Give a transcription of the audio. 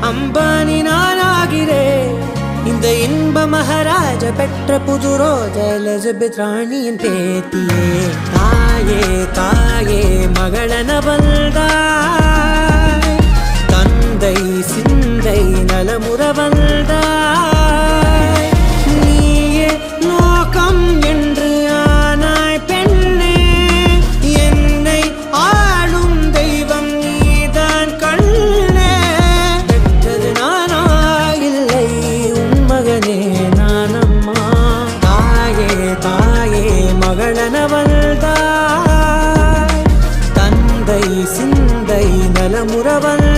அம்பானி நானாகிறேன். இந்த இன்ப மகாராஜ பெற்ற புது ரோஜ எலிசபெத் ராணியின் பேத்தியே. தாயே தாயே மகளன வந்தாய், தந்தை சிந்தை நலமுற வந்தாய். நீயே லோகம் என்று ஆனாய் பெண்ணே, என்னை ஆளும் தெய்வம் நீதான் கண்ணே. பெற்றது நானா இல்லை உன் மகனே நானம்மா. தாயே தாயே மகளன வந்தாய், தந்தை சிந்தை நலமுற வந்தாய்.